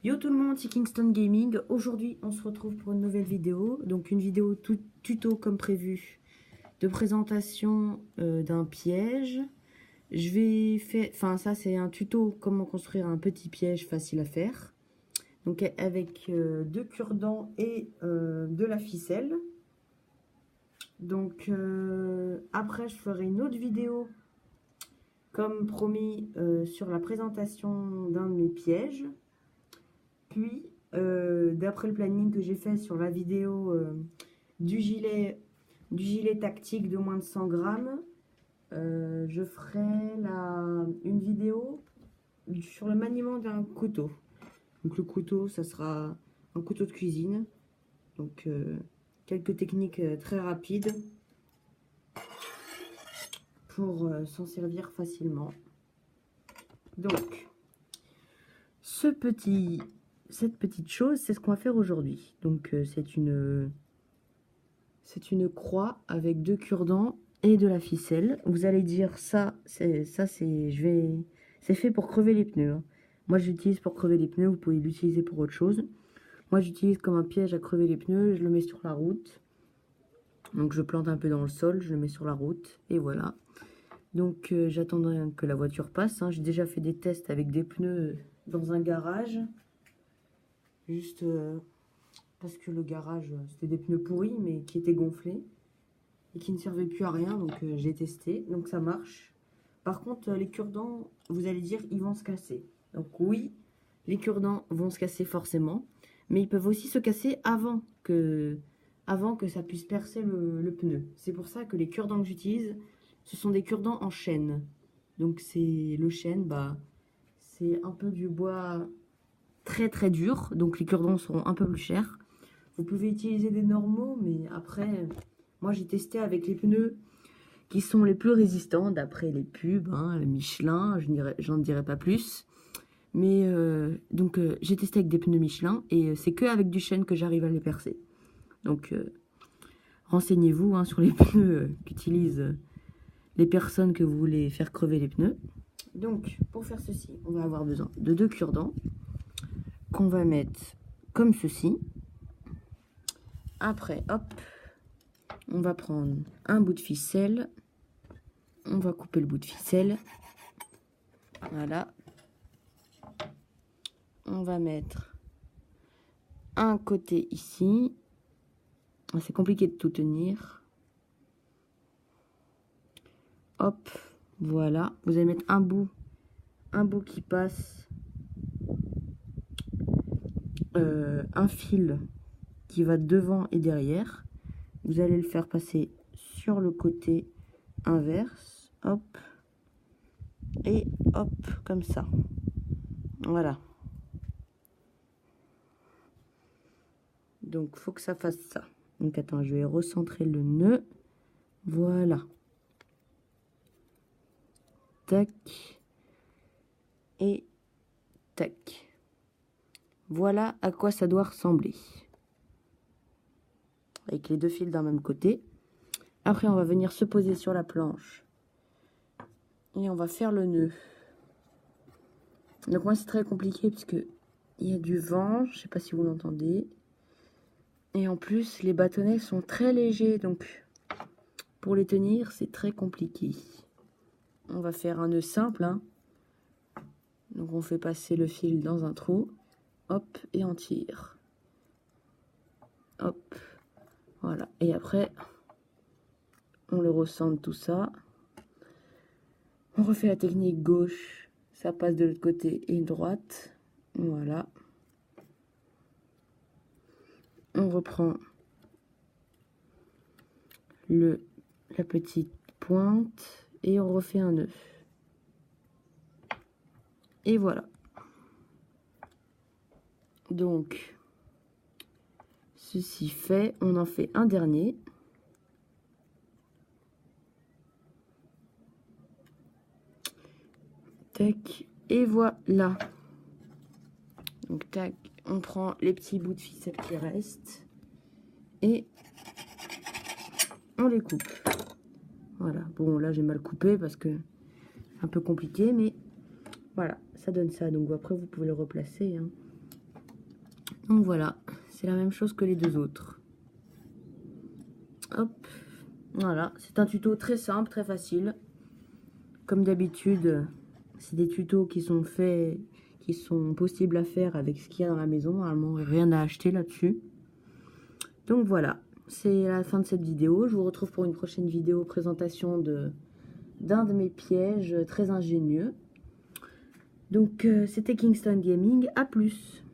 Yo tout le monde, c'est Kingston Gaming. Aujourd'hui, on se retrouve pour une nouvelle vidéo. Donc une vidéo tout tuto comme prévu de présentation d'un piège. Je vais faire, enfin ça c'est un tuto comment construire un petit piège facile à faire. Donc avec deux cure-dents et de la ficelle. Donc après je ferai une autre vidéo comme promis sur la présentation d'un de mes pièges. Puis, d'après le planning que j'ai fait sur la vidéo du gilet tactique de moins de 100 grammes, je ferai une vidéo sur le maniement d'un couteau. Donc le couteau, ça sera un couteau de cuisine. Donc quelques techniques très rapides pour s'en servir facilement. Donc, cette petite chose, c'est ce qu'on va faire aujourd'hui. Donc c'est une croix avec deux cure-dents et de la ficelle. Vous allez dire c'est fait pour crever les pneus. Hein. Moi j'utilise pour crever les pneus, vous pouvez l'utiliser pour autre chose. Moi j'utilise comme un piège à crever les pneus, je le mets sur la route. Donc je plante un peu dans le sol, je le mets sur la route et voilà. Donc j'attendrai que la voiture passe. Hein. J'ai déjà fait des tests avec des pneus dans un garage. Juste parce que le garage, c'était des pneus pourris, mais qui étaient gonflés. Et qui ne servaient plus à rien, donc j'ai testé. Donc ça marche. Par contre, les cure-dents, vous allez dire, ils vont se casser. Donc oui, les cure-dents vont se casser forcément. Mais ils peuvent aussi se casser avant que ça puisse percer le pneu. C'est pour ça que les cure-dents que j'utilise, ce sont des cure-dents en chêne. Donc c'est le chêne, bah, c'est un peu du bois très très dur, donc les cure-dents seront un peu plus chers. Vous pouvez utiliser des normaux, mais après, moi j'ai testé avec les pneus qui sont les plus résistants, d'après les pubs, hein, le Michelin, j'en dirai pas plus. Mais donc j'ai testé avec des pneus Michelin, et c'est que avec du chêne que j'arrive à les percer. Donc renseignez-vous hein, sur les pneus qu'utilisent les personnes que vous voulez faire crever les pneus. Donc pour faire ceci, on va avoir besoin de deux cure-dents qu'on va mettre comme ceci. Après, hop, on va prendre un bout de ficelle. On va couper le bout de ficelle. Voilà. On va mettre un côté ici. C'est compliqué de tout tenir. Hop, voilà. Vous allez mettre un bout qui passe. Un fil qui va devant et derrière. Vous allez le faire passer sur le côté inverse. Hop. Et hop, comme ça. Voilà. Donc, faut que ça fasse ça. Donc, attends, je vais recentrer le nœud. Voilà. Tac. Et tac. Voilà à quoi ça doit ressembler. Avec les deux fils d'un même côté. Après, on va venir se poser sur la planche. Et on va faire le nœud. Donc, moi, c'est très compliqué parce que il y a du vent. Je sais pas si vous l'entendez. Et en plus, les bâtonnets sont très légers. Donc, pour les tenir, c'est très compliqué. On va faire un nœud simple. Hein. Donc, on fait passer le fil dans un trou. Hop, et on tire. Hop. Voilà. Et après, on le recentre tout ça. On refait la technique gauche. Ça passe de l'autre côté et droite. Voilà. On reprend la petite pointe et on refait un nœud. Et voilà. Donc, ceci fait, on en fait un dernier. Tac, et voilà. Donc, tac, on prend les petits bouts de ficelle qui restent et on les coupe. Voilà. Bon, là, j'ai mal coupé parce que c'est un peu compliqué, mais voilà, ça donne ça. Donc, après, vous pouvez le replacer. Hein. Donc voilà, c'est la même chose que les deux autres. Hop, voilà, c'est un tuto très simple, très facile. Comme d'habitude, c'est des tutos qui sont faits, qui sont possibles à faire avec ce qu'il y a dans la maison. Normalement, rien à acheter là-dessus. Donc voilà, c'est la fin de cette vidéo. Je vous retrouve pour une prochaine vidéo présentation d'un de mes pièges très ingénieux. Donc c'était Kingston Gaming, à plus.